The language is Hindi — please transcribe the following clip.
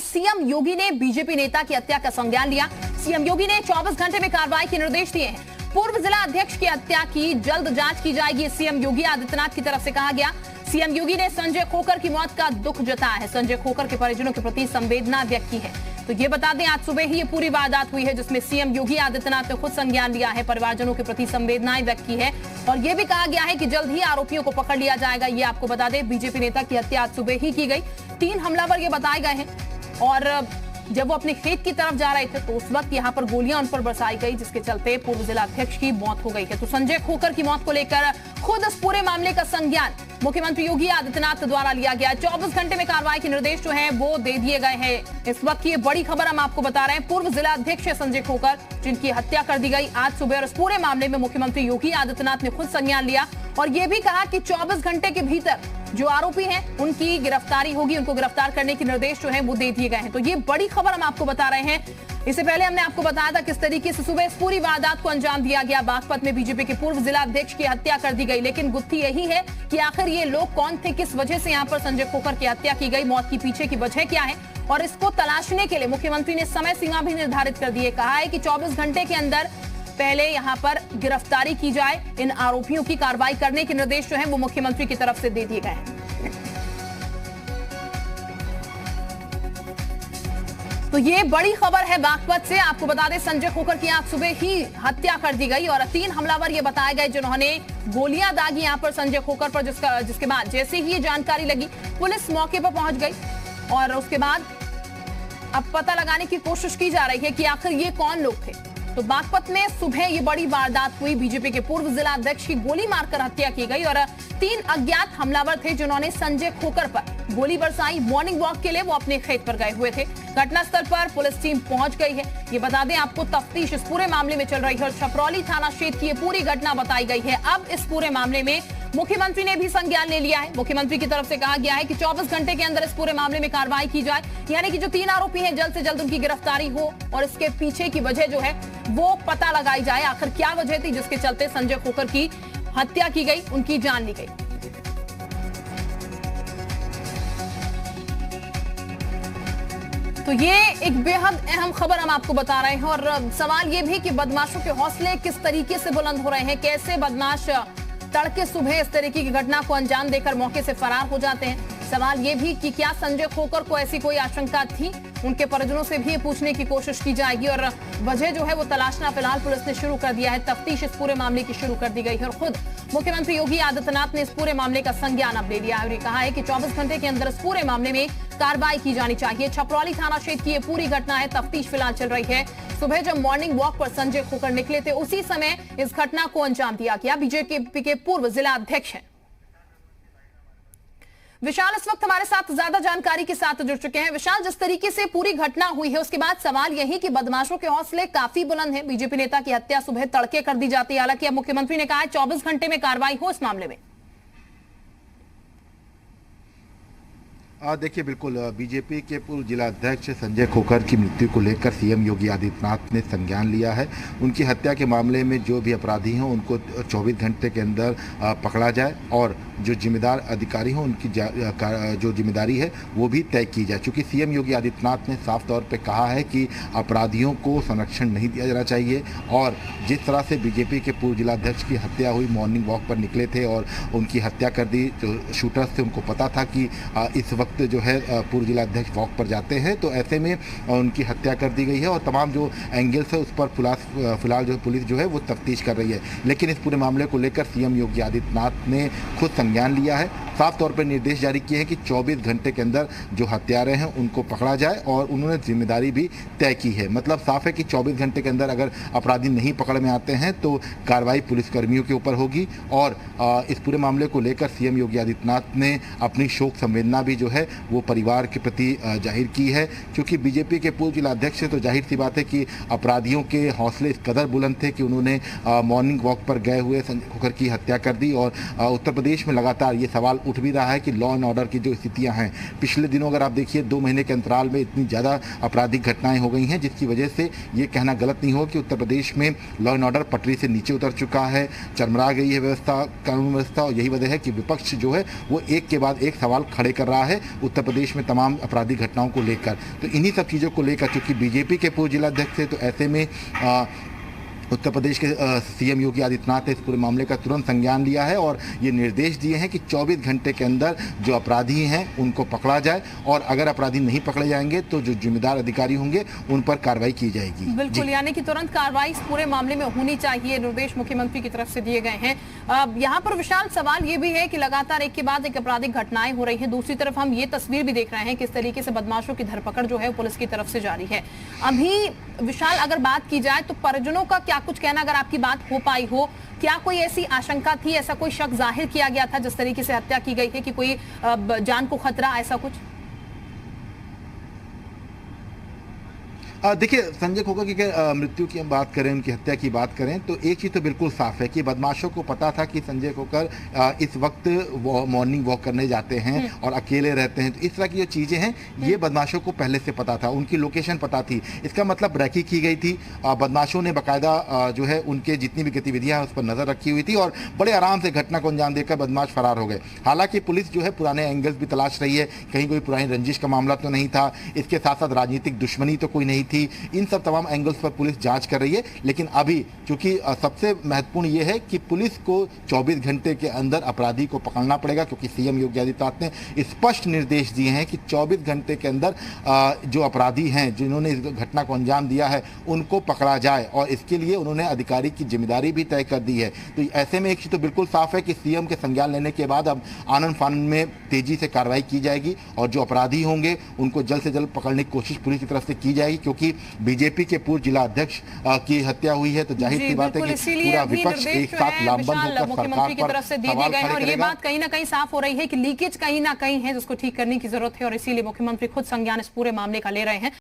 सीएम योगी ने बीजेपी नेता की हत्या का संज्ञान लिया। सीएम योगी ने 24 घंटे में कार्रवाई के निर्देश दिए हैं। पूर्व जिला अध्यक्ष की हत्या की जल्द जांच की जाएगी, सीएम योगी आदित्यनाथ की तरफ से कहा गया। सीएम योगी ने संजय खोकर की मौत का दुख जताया है, संजय खोकर के परिजनों के प्रति संवेदना व्यक्त की है। तो ये बता दें, आज सुबह ही ये पूरी वारदात हुई है जिसमें सीएम योगी आदित्यनाथ ने खुद संज्ञान लिया है, परिवारजनों के प्रति संवेदनाएं व्यक्त की है और ये भी कहा गया है कि जल्द ही आरोपियों को पकड़ लिया जाएगा। ये आपको बता दें, बीजेपी नेता की हत्या आज सुबह ही की गई। 3 हमलावर ये बताए गए हैं और जब वो अपने खेत की तरफ जा रहे थे तो उस वक्त यहाँ पर गोलियां उन पर बरसाई गई, जिसके चलते पूर्व जिला अध्यक्ष की मौत हो गई है। तो संजय खोकर की मौत को लेकर खुद इस पूरे मामले का संज्ञान मुख्यमंत्री योगी आदित्यनाथ द्वारा लिया गया। 24 घंटे में कार्रवाई के निर्देश जो हैं वो दे दिए गए हैं। इस वक्त की ये बड़ी खबर हम आपको बता रहे हैं। पूर्व जिला अध्यक्ष संजय खोकर, जिनकी हत्या कर दी गई आज सुबह, और इस पूरे मामले में मुख्यमंत्री योगी आदित्यनाथ ने खुद संज्ञान लिया और ये भी कहा कि 24 घंटे के भीतर जो आरोपी हैं उनकी गिरफ्तारी होगी, उनको गिरफ्तार करने के निर्देश जो हैं वो दे दिए गए हैं। तो ये बड़ी खबर हम आपको बता रहे हैं। इससे पहले हमने आपको बताया था किस तरीके से सुबह इस पूरी वारदात को अंजाम दिया गया। बागपत में बीजेपी के पूर्व जिला अध्यक्ष की हत्या कर दी गई, लेकिन गुत्थी यही है कि आखिर ये लोग कौन थे, किस वजह से यहाँ पर संजय खोकर की हत्या की गई, मौत की पीछे की वजह क्या है, और इसको तलाशने के लिए मुख्यमंत्री ने समय सीमा भी निर्धारित कर दी है। कहा है कि 24 घंटे के अंदर पहले यहाँ पर गिरफ्तारी की जाए, इन आरोपियों की कार्रवाई करने के निर्देश जो है वो मुख्यमंत्री की तरफ से दे दिए गए हैं। तो ये बड़ी खबर है बागपत से। आपको बता दें, संजय खोकर की आज सुबह ही हत्या कर दी गई और 3 हमलावर ये बताए गए जिन्होंने गोलियां दागी यहाँ पर संजय खोकर पर, जिसके बाद जैसे ही ये जानकारी लगी पुलिस मौके पर पहुंच गई और उसके बाद अब पता लगाने की कोशिश की जा रही है कि आखिर ये कौन लोग थे। तो बागपत में सुबह ये बड़ी वारदात हुई। बीजेपी के पूर्व जिला अध्यक्ष की गोली मारकर हत्या की गई और 3 अज्ञात हमलावर थे जिन्होंने संजय खोकर पर गोली बरसाई। मॉर्निंग वॉक के लिए वो अपने खेत पर गए हुए थे। घटनास्थल पर पुलिस टीम पहुंच गई है। ये बता दें आपको, तफ्तीश इस पूरे मामले में चल रही है और छपरौली थाना क्षेत्र की ये पूरी घटना बताई गई है। अब इस पूरे मामले में मुख्यमंत्री ने भी संज्ञान ले लिया है। मुख्यमंत्री की तरफ से कहा गया है कि 24 घंटे के अंदर इस पूरे मामले में कार्रवाई की जाए, यानी कि जो 3 आरोपी हैं जल्द से जल्द उनकी गिरफ्तारी हो और इसके पीछे की वजह जो है वो पता लगाई जाए। आखिर क्या वजह थी जिसके चलते संजय खोकर की हत्या की गई, उनकी जान ली गई। तो ये एक बेहद अहम खबर हम आपको बता रहे हैं और सवाल ये भी कि बदमाशों के हौसले किस तरीके से बुलंद हो रहे हैं, कैसे बदमाश तड़के सुबह इस तरीके की घटना को अंजाम देकर मौके से फरार हो जाते हैं। सवाल ये भी कि क्या संजय खोकर को ऐसी कोई आशंका थी, उनके परिजनों से भी पूछने की कोशिश की जाएगी और वजह जो है वो तलाशना फिलहाल पुलिस ने शुरू कर दिया है। तफ्तीश इस पूरे मामले की शुरू कर दी गई है और खुद मुख्यमंत्री योगी आदित्यनाथ ने इस पूरे मामले का संज्ञान अब ले लिया है और कहा है कि 24 घंटे के अंदर इस पूरे मामले में कार्रवाई की जानी चाहिए। छपरौली थाना क्षेत्र की ये पूरी घटना है, तफ्तीश फिलहाल चल रही है। सुबह जब मॉर्निंग वॉक पर संजय खोकर निकले थे उसी समय इस घटना को अंजाम दिया गया। बीजेपी के पूर्व जिला अध्यक्ष हैं विशाल इस वक्त हमारे साथ ज्यादा जानकारी के साथ जुड़ चुके हैं। विशाल, जिस तरीके से पूरी घटना हुई है उसके बाद सवाल यही कि बदमाशों के हौसले काफी बुलंद हैं। बीजेपी नेता की हत्या सुबह तड़के कर दी जाती है, हालांकि अब मुख्यमंत्री ने कहा है 24 घंटे में कार्रवाई हो इस मामले में। देखिए, बिल्कुल बीजेपी के पूर्व जिला अध्यक्ष संजय खोकर की मृत्यु को लेकर सीएम योगी आदित्यनाथ ने संज्ञान लिया है। उनकी हत्या के मामले में जो भी अपराधी हैं उनको 24 घंटे के अंदर पकड़ा जाए और जो जिम्मेदार अधिकारी हों उनकी जो जिम्मेदारी है वो भी तय की जाए। चूँकि सीएम योगी आदित्यनाथ ने साफ तौर पर कहा है कि अपराधियों को संरक्षण नहीं दिया जाना चाहिए और जिस तरह से बीजेपी के पूर्व जिला अध्यक्ष की हत्या हुई, मॉर्निंग वॉक पर निकले थे और उनकी हत्या कर दी। जो शूटर्स थे उनको पता था कि इस वक्त जो है पूर्व जिला अध्यक्ष वॉक पर जाते हैं, तो ऐसे में उनकी हत्या कर दी गई है और तमाम जो एंगल्स है उस पर फिलहाल जो पुलिस जो है वो तफ्तीश कर रही है। लेकिन इस पूरे मामले को लेकर सीएम योगी आदित्यनाथ ने खुद संज्ञान लिया है। साफ तौर पर निर्देश जारी किए हैं कि 24 घंटे के अंदर जो हत्यारे हैं उनको पकड़ा जाए और उन्होंने जिम्मेदारी भी तय की है। मतलब साफ है कि 24 घंटे के अंदर अगर अपराधी नहीं पकड़ में आते हैं तो कार्रवाई पुलिसकर्मियों के ऊपर होगी। और इस पूरे मामले को लेकर सीएम योगी आदित्यनाथ ने अपनी शोक संवेदना भी जो है वो परिवार के प्रति जाहिर की है। क्योंकि बीजेपी के पूर्व जिला अध्यक्ष है तो जाहिर सी बात है कि अपराधियों के हौसले इस कदर बुलंद थे कि उन्होंने मॉर्निंग वॉक पर गए हुए संजय खोकर की हत्या कर दी। और उत्तर प्रदेश में लगातार ये सवाल उठ भी रहा है कि लॉ एंड ऑर्डर की जो स्थितियां हैं, पिछले दिनों अगर आप देखिए 2 महीने के अंतराल में इतनी ज़्यादा आपराधिक घटनाएं हो गई हैं, जिसकी वजह से ये कहना गलत नहीं हो कि उत्तर प्रदेश में लॉ एंड ऑर्डर पटरी से नीचे उतर चुका है, चरमरा गई है व्यवस्था, कानून व्यवस्था। और यही वजह है कि विपक्ष जो है वो एक के बाद एक सवाल खड़े कर रहा है उत्तर प्रदेश में तमाम आपराधिक घटनाओं को लेकर। तो इन्हीं सब चीज़ों को लेकर, चूंकि बीजेपी के पूर्व जिलाध्यक्ष थे, तो ऐसे में उत्तर प्रदेश के सीएम योगी आदित्यनाथ ने इस पूरे मामले का तुरंत संज्ञान लिया है और ये निर्देश दिए हैं कि 24 घंटे के अंदर जो अपराधी हैं उनको पकड़ा जाए, और अगर अपराधी नहीं पकड़े जाएंगे तो जो जिम्मेदार अधिकारी होंगे उन पर कार्रवाई की जाएगी। बिल्कुल, यानी कि तुरंत कार्रवाई इस पूरे मामले में होनी चाहिए, निर्देश मुख्यमंत्री की तरफ से दिए गए हैं। यहाँ पर विशाल सवाल ये भी है कि लगातार एक के बाद एक आपराधिक घटनाएं हो रही है, दूसरी तरफ हम ये तस्वीर भी देख रहे हैं किस तरीके से बदमाशों की धरपकड़ जो है पुलिस की तरफ से जारी है। अभी विशाल अगर बात की जाए तो परिजनों का क्या कुछ कहना, अगर आपकी बात हो पाई हो, क्या कोई ऐसी आशंका थी, ऐसा कोई शक जाहिर किया गया था जिस तरीके से हत्या की गई है कि कोई जान को खतरा, ऐसा कुछ? देखिए, संजय खोखर की मृत्यु की हम बात करें, उनकी हत्या की बात करें, तो एक चीज़ तो बिल्कुल साफ है कि बदमाशों को पता था कि संजय खोखर इस वक्त मॉर्निंग वॉक करने जाते हैं और अकेले रहते हैं। तो इस तरह की जो चीज़ें हैं ये बदमाशों को पहले से पता था, उनकी लोकेशन पता थी। इसका मतलब रैकी की गई थी, बदमाशों ने बाकायदा जो है उनके जितनी भी गतिविधियाँ हैं उस पर नज़र रखी हुई थी और बड़े आराम से घटना को अंजाम देकर बदमाश फरार हो गए। हालांकि पुलिस जो है पुराने एंगल्स भी तलाश रही है, कहीं कोई पुरानी रंजिश का मामला तो नहीं था, इसके साथ साथ राजनीतिक दुश्मनी तो कोई नहीं थी। इन सब तमाम एंगल्स पर पुलिस जांच कर रही है। लेकिन अभी चूंकि सबसे महत्वपूर्ण यह है कि पुलिस को 24 घंटे के अंदर अपराधी को पकड़ना पड़ेगा, क्योंकि सीएम योगी आदित्यनाथ ने स्पष्ट निर्देश दिए हैं कि 24 घंटे के अंदर जो अपराधी हैं जिन्होंने इस घटना को अंजाम दिया है उनको पकड़ा जाए, और इसके लिए उन्होंने अधिकारी की जिम्मेदारी भी तय कर दी है। तो ऐसे में एक चीज तो बिल्कुल साफ है कि सीएम के संज्ञान लेने के बाद अब आनन फानन में तेजी से कार्रवाई की जाएगी और जो अपराधी होंगे उनको जल्द से जल्द पकड़ने की कोशिश पुलिस की तरफ से की जाएगी, क्योंकि बीजेपी के पूर्व जिला अध्यक्ष की हत्या हुई है। तो जाहिर सी बात है कि पूरा विपक्ष एक साथ लामबंद होकर मुख्यमंत्री की तरफ से दिए गए हैं और ये बात कहीं ना कहीं साफ हो रही है कि लीकेज कहीं ना कहीं है जिसको ठीक करने की जरूरत है, और इसीलिए मुख्यमंत्री खुद संज्ञान इस पूरे मामले का ले रहे हैं।